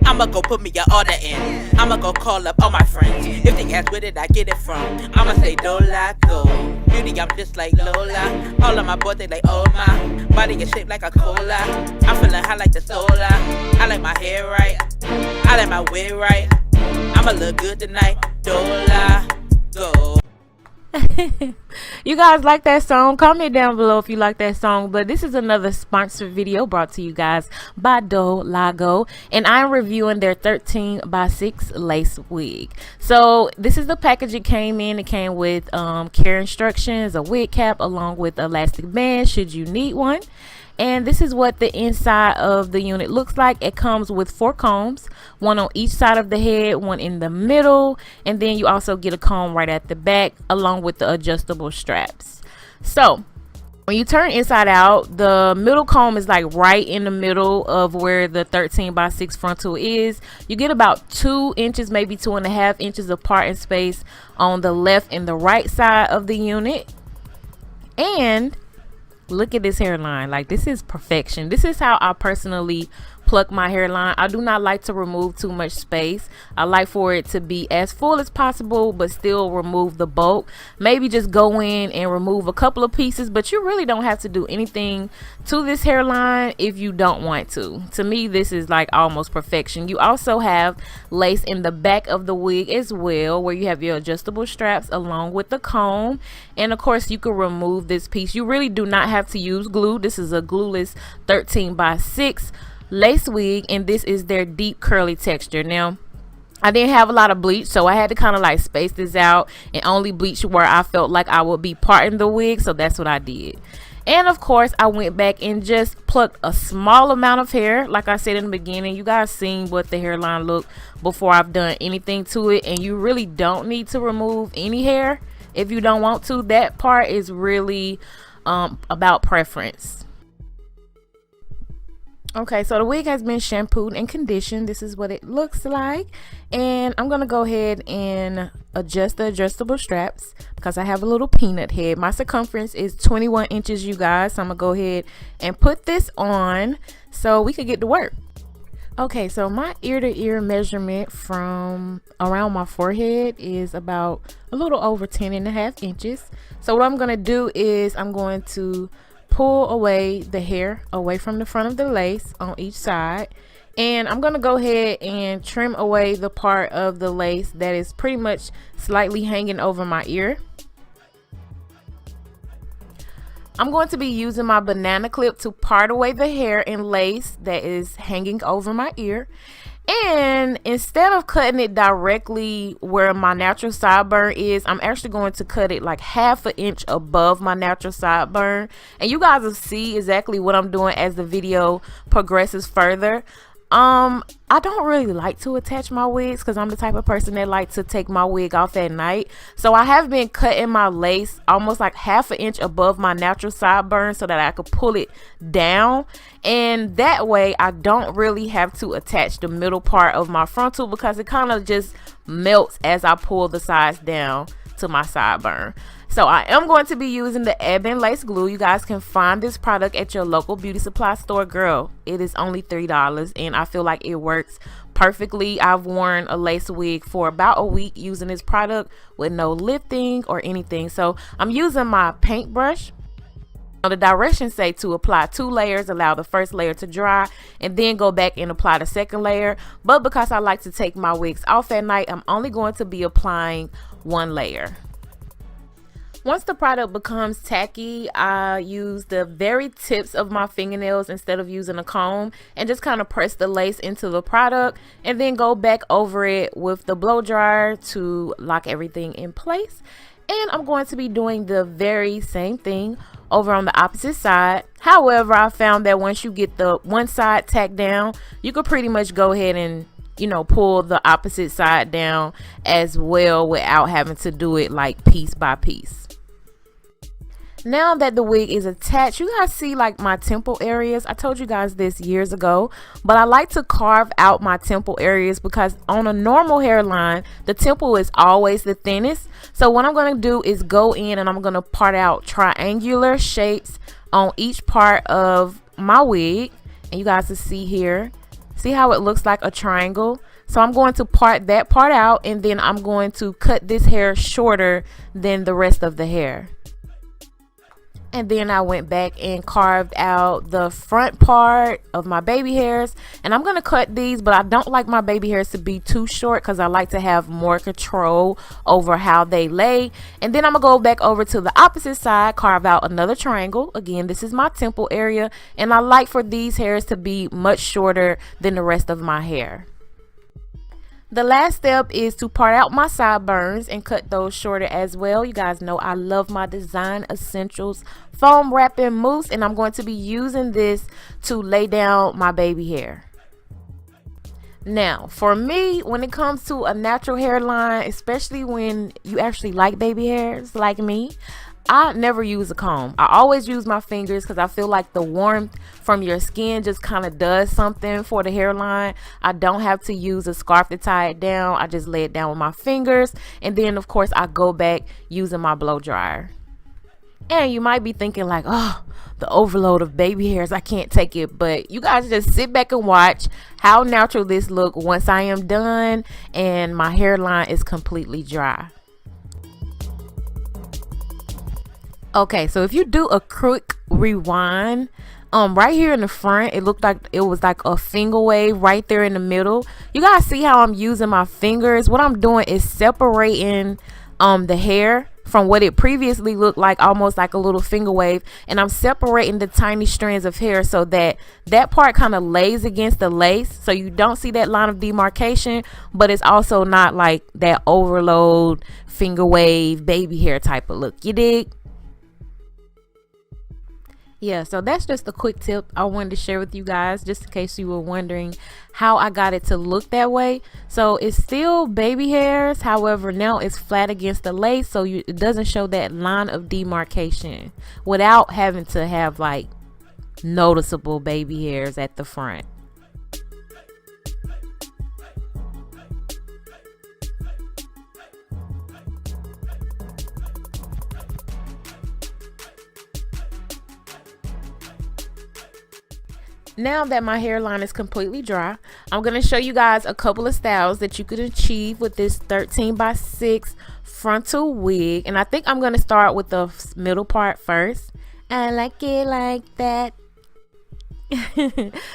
I'ma go put me an order in. I'ma go call up all my friends. If they ask where did I get it from, I'ma say Dolago. Beauty, I'm just like Lola. All of my boys, they like, oh my. Body is shaped like a cola. I'm feeling high like the solar. I like my hair right. I like my wig right. I'ma look good tonight. Dolago. You guys like that song? Comment down below if you like that song. But this is another sponsored video brought to you guys by Dolago, and I'm reviewing their 13x6 lace wig. So this is the package it came in. It came with care instructions, a wig cap along with elastic band should you need one. And this is what the inside of the unit looks like. It comes with 4 combs, one on each side of the head, one in the middle, and then you also get a comb right at the back along with the adjustable straps. So when you turn inside out, the middle comb is like right in the middle of where the 13x6 frontal is. You get about 2 inches, maybe 2.5 inches apart in space on the left and the right side of the unit. And look at this hairline. Like, this is perfection. This is how I personally pluck my hairline. I do not like to remove too much space. I like for it to be as full as possible but still remove the bulk. Maybe just go in and remove a couple of pieces, but you really don't have to do anything to this hairline if you don't want to. To me, this is like almost perfection. You also have lace in the back of the wig as well, where you have your adjustable straps along with the comb. And of course, you can remove this piece. You really do not have to use glue. This is a glueless 13x6 lace wig, and this is their deep curly texture. Now, I didn't have a lot of bleach, so I had to kind of like space this out and only bleach where I felt like I would be parting the wig, so that's what I did. And of course, I went back and just plucked a small amount of hair. Like I said in the beginning, you guys seen what the hairline looked before I've done anything to it, and you really don't need to remove any hair if you don't want to. That part is really about preference. Okay, so the wig has been shampooed and conditioned. This is what it looks like, and I'm gonna go ahead and adjust the adjustable straps because I have a little peanut head. My circumference is 21 inches, you guys, so I'm gonna go ahead and put this on so we could get to work. Okay, so my ear to ear measurement from around my forehead is about a little over 10.5 inches. So what I'm gonna do is I'm going to pull away the hair away from the front of the lace on each side, and I'm gonna go ahead and trim away the part of the lace that is pretty much slightly hanging over my ear. I'm going to be using my banana clip to part away the hair and lace that is hanging over my ear. And instead of cutting it directly where my natural sideburn is, I'm actually going to cut it like 1/2 inch above my natural sideburn. And you guys will see exactly what I'm doing as the video progresses further. I don't really like to attach my wigs because I'm the type of person that like to take my wig off at night. So I have been cutting my lace almost like 1/2 inch above my natural sideburn so that I could pull it down, and that way I don't really have to attach the middle part of my frontal because it kind of just melts as I pull the sides down to my sideburn. So I am going to be using the Ebony lace glue. You guys can find this product at your local beauty supply store. Girl, it is only $3 and I feel like it works perfectly. I've worn a lace wig for about a week using this product with no lifting or anything. So I'm using my paintbrush. Now, the directions say to apply 2 layers, allow the first layer to dry, and then go back and apply the second layer. But because I like to take my wigs off at night, I'm only going to be applying 1 layer. Once the product becomes tacky, I use the very tips of my fingernails instead of using a comb and just kind of press the lace into the product and then go back over it with the blow dryer to lock everything in place. And I'm going to be doing the very same thing over on the opposite side. However, I found that once you get the one side tacked down, you could pretty much go ahead and, you know, pull the opposite side down as well without having to do it like piece by piece. Now that the wig is attached, you guys see like my temple areas. I told you guys this years ago, but I like to carve out my temple areas because on a normal hairline, the temple is always the thinnest. So what I'm going to do is go in and I'm going to part out triangular shapes on each part of my wig. And you guys can see here See how it looks like a triangle? So I'm going to part that part out, and then I'm going to cut this hair shorter than the rest of the hair. And then I went back and carved out the front part of my baby hairs, and I'm gonna cut these, but I don't like my baby hairs to be too short because I like to have more control over how they lay. And then I'm gonna go back over to the opposite side, carve out another triangle. Again, this is my temple area, and I like for these hairs to be much shorter than the rest of my hair. The last step is to part out my sideburns and cut those shorter as well. You guys know I love my Design Essentials foam wrapping mousse, and I'm going to be using this to lay down my baby hair. Now, for me, when it comes to a natural hairline, especially when you actually like baby hairs like me, I never use a comb. I always use my fingers because I feel like the warmth from your skin just kind of does something for the hairline. I don't have to use a scarf to tie it down. I just lay it down with my fingers, and then of course I go back using my blow dryer. And you might be thinking like, oh, the overload of baby hairs, I can't take it. But you guys just sit back and watch how natural this look once I am done and my hairline is completely dry. Okay, so if you do a quick rewind, right here in the front, it looked like it was like a finger wave right there in the middle. You guys see how I'm using my fingers? What I'm doing is separating the hair from what it previously looked like, almost like a little finger wave, and I'm separating the tiny strands of hair so that that part kind of lays against the lace, so you don't see that line of demarcation, but it's also not like that overload finger wave baby hair type of look. You dig? Yeah, so that's just a quick tip I wanted to share with you guys, just in case you were wondering how I got it to look that way. So it's still baby hairs, however now it's flat against the lace, so it doesn't show that line of demarcation without having to have like noticeable baby hairs at the front. Now that my hairline is completely dry, I'm going to show you guys a couple of styles that you could achieve with this 13x6 frontal wig. And I think I'm going to start with the middle part first. I like it like that.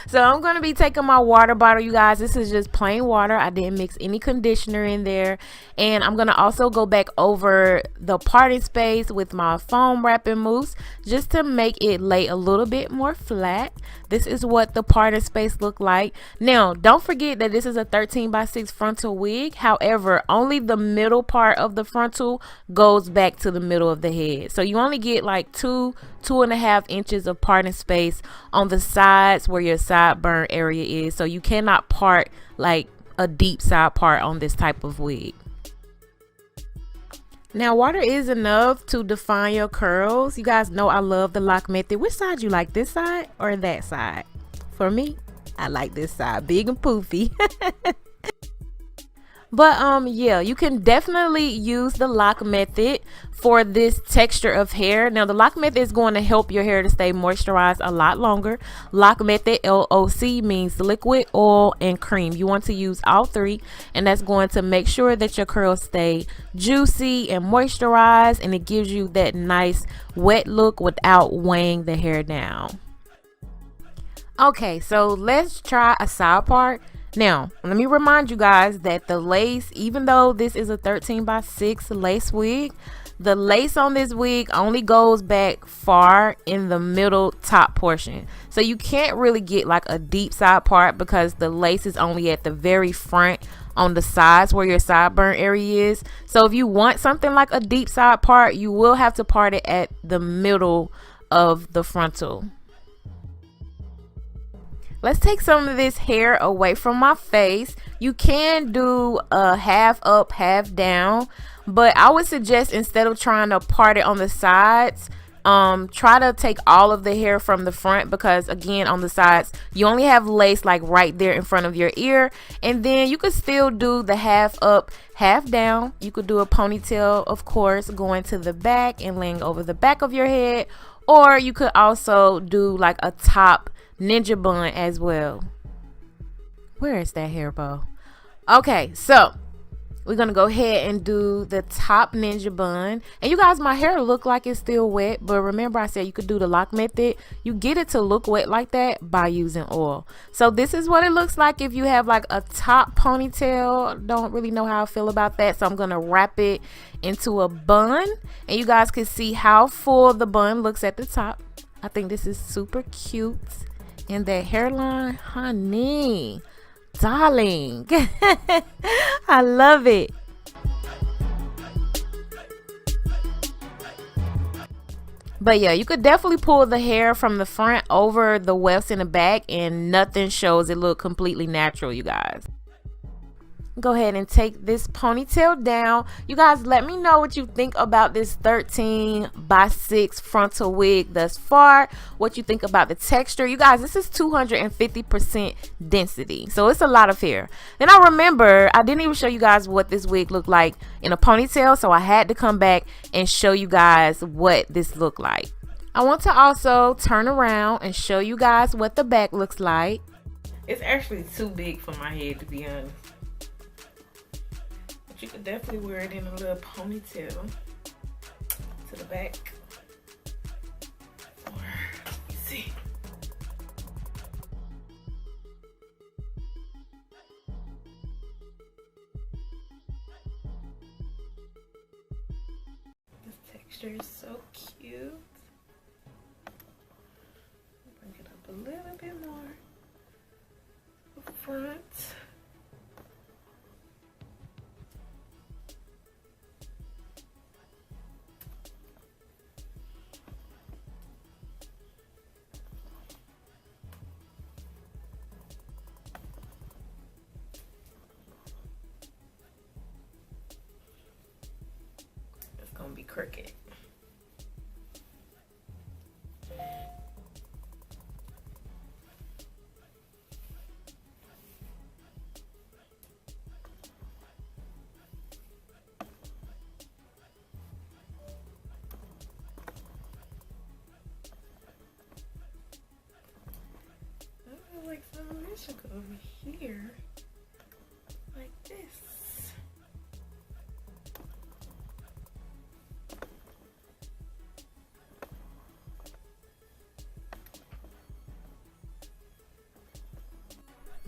So I'm going to be taking my water bottle, you guys. This is just plain water. I didn't mix any conditioner in there. And I'm going to also go back over the parting space with my foam wrapping mousse just to make it lay a little bit more flat. This is what the parting space look like. Now, don't forget that this is a 13x6 frontal wig. However, only the middle part of the frontal goes back to the middle of the head. So you only get like 2.5 inches of parting space on the sides where your sideburn area is. So you cannot part like a deep side part on this type of wig. Now, water is enough to define your curls. You guys know I love the lock method. Which side you like, this side or that side? For me, I like this side, big and poofy. But yeah, you can definitely use the lock method for this texture of hair. Now the lock method is going to help your hair to stay moisturized a lot longer. Lock method, LOC, means liquid, oil, and cream. You want to use all three, and that's going to make sure that your curls stay juicy and moisturized, and it gives you that nice wet look without weighing the hair down. Okay, so let's try a side part. Now, let me remind you guys that the lace, even though this is a 13x6 lace wig, the lace on this wig only goes back far in the middle top portion. So you can't really get like a deep side part because the lace is only at the very front on the sides where your sideburn area is. So if you want something like a deep side part, you will have to part it at the middle of the frontal. Let's take some of this hair away from my face. You can do a half up, half down, but I would suggest instead of trying to part it on the sides, try to take all of the hair from the front, because again, on the sides, you only have lace like right there in front of your ear. And then you could still do the half up, half down. You could do a ponytail, of course, going to the back and laying over the back of your head, or you could also do like a top ninja bun as well. Where is that hair bow? Okay, so we're gonna go ahead and do the top ninja bun. And you guys, my hair look like it's still wet, but remember I said you could do the lock method. You get it to look wet like that by using oil. So this is what it looks like if you have like a top ponytail. Don't really know how I feel about that, so I'm gonna wrap it into a bun, and you guys can see how full the bun looks at the top. I think this is super cute. And that hairline, honey, darling. I love it. But yeah, you could definitely pull the hair from the front over the wefts in the back and nothing shows. It look completely natural, you guys. Go ahead and take this ponytail down. You guys, let me know what you think about this 13x6 frontal wig thus far. What you think about the texture. You guys, this is 250% density, so it's a lot of hair. Then I remember I didn't even show you guys what this wig looked like in a ponytail, so I had to come back and show you guys what this looked like. I want to also turn around and show you guys what the back looks like. It's actually too big for my head, to be honest. You could definitely wear it in a little ponytail to the back. Or, let me see. This texture is so cute. Bring it up a little bit more front. Gonna be crooked. I feel like some of this should go over here, like this.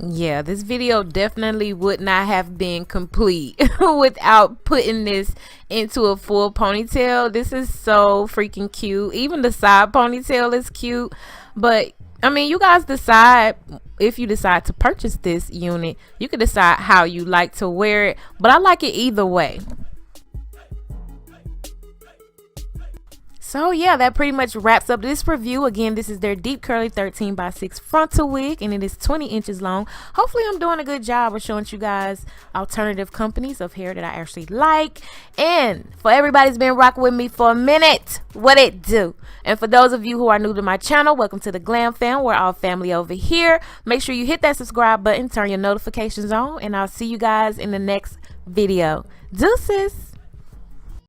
Yeah, this video definitely would not have been complete without putting this into a full ponytail. This is so freaking cute. Even the side ponytail is cute. But I mean, you guys decide. If you decide to purchase this unit, you can decide how you like to wear it, but I like it either way. So yeah, that pretty much wraps up this review. Again, this is their deep curly 13x6 frontal wig, and it is 20 inches long. Hopefully I'm doing a good job of showing you guys alternative companies of hair that I actually like. And for everybody who's been rocking with me for a minute, what it do? And for those of you who are new to my channel, welcome to the Glam Fam. We're all family over here. Make sure you hit that subscribe button, turn your notifications on, and I'll see you guys in the next video. Deuces.